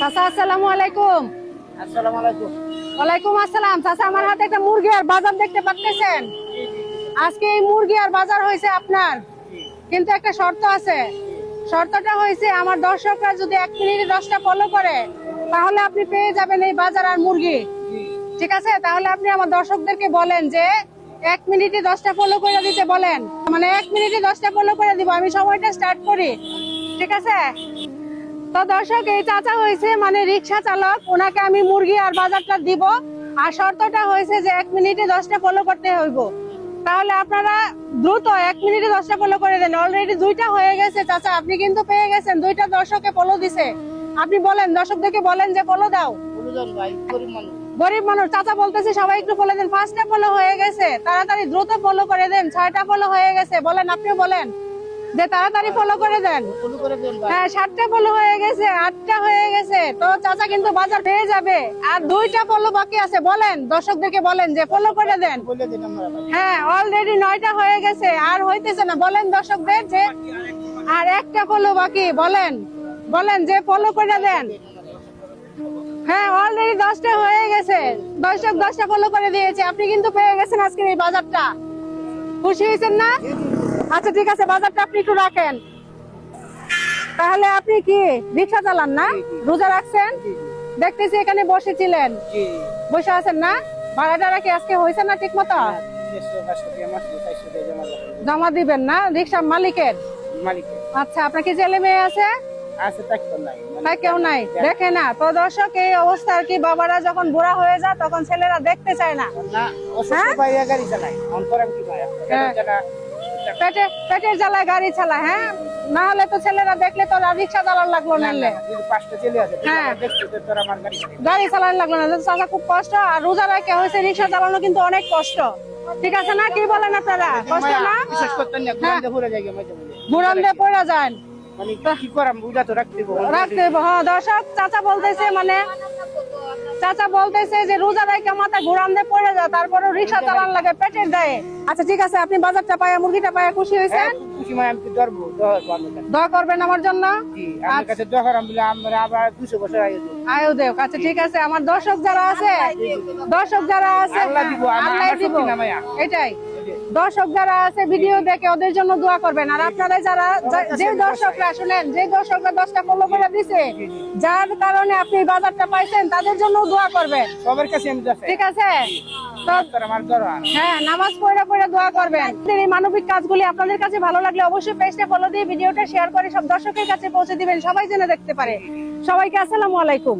চাচা আসসালামু আলাইকুম। আসসালামু আলাইকুম। ওয়ালাইকুম আসসালাম। চাচা, আমার হাতে একটা মুরগি আর বাজার দেখতে পাচ্ছেন। আজকে এই মুরগি আর বাজার হয়েছে আপনার, কিন্তু একটা শর্ত আছে। শর্তটা হয়েছে আমার দর্শকরা যদি 1 মিনিটে 10টা ফলো করে তাহলে আপনি পেয়ে যাবেন এই বাজার আর মুরগি। ঠিক আছে, তাহলে আপনি আমার দর্শকদেরকে বলেন যে 1 মিনিটে 10টা ফলো করে দিতে বলেন। মানে 1 মিনিটে 10টা ফলো করে দিব, আমি সময়টা স্টার্ট করি। ঠিক আছে, তো দর্শক, এই চাচা হয়েছে মানে রিক্সা চালক, ওনাকে আমি মুরগি আর বাজারটা দিব। আর শর্তটা হয়েছে যে 1 মিনিটে 10টা ফলো করতে হইব। তাহলে আপনারা দ্রুত 1 মিনিটে 10টা ফলো করে দেন। অলরেডি 2টা হয়ে গেছে চাচা, আপনি কিন্তু পেয়ে গেছেন। 2টা দর্শকে ফলো দিছে। আপনি বলেন, দর্শকদেরকে বলেন যে ফলো দাও। বলুন ভাই, গরিব মানুষ। গরিব মানুষ চাচা বলতেছে সবাই একটু ফলো দেন। 5টা ফলো হয়ে গেছে, তাড়াতাড়ি দ্রুত ফলো করে দেন। 6টা ফলো হয়ে গেছে, বলেন, আপনিও বলেন যে তাড়াতাড়ি ফলো করে দেন। ফলো করে দেন ভাই। হ্যাঁ, 7টা ফলো হয়ে গেছে, 8টা হয়ে গেছে। তো চাচা কিন্তু বাজার পেয়ে যাবে। আর 2টা ফলো বাকি আছে, বলেন দর্শকদেরকে বলেন যে ফলো করে দেন। বলে দিন আমরা ভাই। হ্যাঁ, অলরেডি 9টা হয়ে গেছে, আর হইতেছে না। বলেন দর্শকদের যে আর একটা ফলো বাকি, বলেন বলেন যে ফলো করে দেন। হ্যাঁ, অলরেডি 10টা হয়ে গেছে। দর্শক 10টা ফলো করে দিয়েছে। আপনি কিন্তু পেয়ে গেছেন আজকের এই বাজারটা। খুশি হয়েছেন না? আচ্ছা ঠিক আছে, বাজারটা আপনি একটু রাখেন। তাহলে আপনি কি রিক্সা চালান না? রোজা রাখছেন? দেখতেছি এখানে বসেছিলেন, জি। বসে আছেন না? ভাড়াটা কি আজকে হয়েছে না ঠিক মতো? 400 দিয়ে মাসে 400 দিয়ে জমা দেব। জমা দিবেন না রিক্সার মালিকের? মালিক আচ্ছা, আপনার কি ছেলে মেয়ে আছে? আছে, তাই তো নাই। তাই কেউ নাই, দেখে না। তো দর্শক, এই অবস্থা আর কি। বাবারা যখন বুড়া হয়ে যায় তখন ছেলেরা দেখতে চায় না। না, অসুস্থ ভাই গাড়ি চালায়। অন করেন কি ভাই? হ্যাঁ। পেটের জ্বালায় গাড়ি চালায়। হ্যাঁ, না হলে তো ছেলেরা দেখলে তো রিক্সা চালান লাগলো না। 5টা ছেলে আছে। হ্যাঁ। দেখতে তো তোর আমার গাড়ি চালায়। গাড়ি চালানো লাগলো না। চাচা খুব কষ্ট। আর রোজা রাখে হয়েছে রিক্সা চালানো কিন্তু অনেক কষ্ট। ঠিক আছে না? কি বলেন আপনারা? কষ্ট না? বিশেষ করতেন না, হ্যাঁ। ঘুরে ঘুরে যাই মাঝে মাঝে। বুড়ান দিয়ে পড়ে যান, মানে কি করাম, বুঝা তো রাখতে হবে। রাখতে হবে। হ্যাঁ দর্শক, চাচা বলতেছে যে রোজা রাখে মাথা ঘুরান দিয়ে পড়ে যায়, তারপরে রিক্সা চালান লাগে পেটের দায়ে। আচ্ছা ঠিক আছে, আপনি বাজারটা পায়া, মুরগিটা পায়া খুশি হয়েছেন? খুশি মানে আমি ধরবো, দোয়া করবেন আমার জন্য। জি, আমার কাছে দোকান বলে আমরা আবার 200 বছর আগে আয়ু দেব। আচ্ছা ঠিক আছে, আমার দর্শক যারা আছে আল্লাহ দিব, আল্লাহ দিব। শক্তি না মায়া। এটাই, দর্শক যারা আছে ভিডিও দেখে ওদের জন্য দোয়া করবেন। আর আপনারা যারা যে দর্শকরা শুনেন, যে দর্শকরা 10টা ফলো করে দিছে, যার কারণে আপনি বাজারটা পাইছেন, তাদের জন্য দোয়া করবেন। সবার কাছে আমি যাচ্ছি। ঠিক আছে, তো আমার দরকার। হ্যাঁ, নামাজ পড়ে দোয়া করবেন। এই মানবিক কাজগুলি আপনাদের কাছে ভালো লাগলে অবশ্যই পেজটা ফলো দিয়ে ভিডিওটা শেয়ার করে সব দর্শকের কাছে পৌঁছে দিবেন, সবাই যেন দেখতে পারে। সবাইকে আসসালামু আলাইকুম।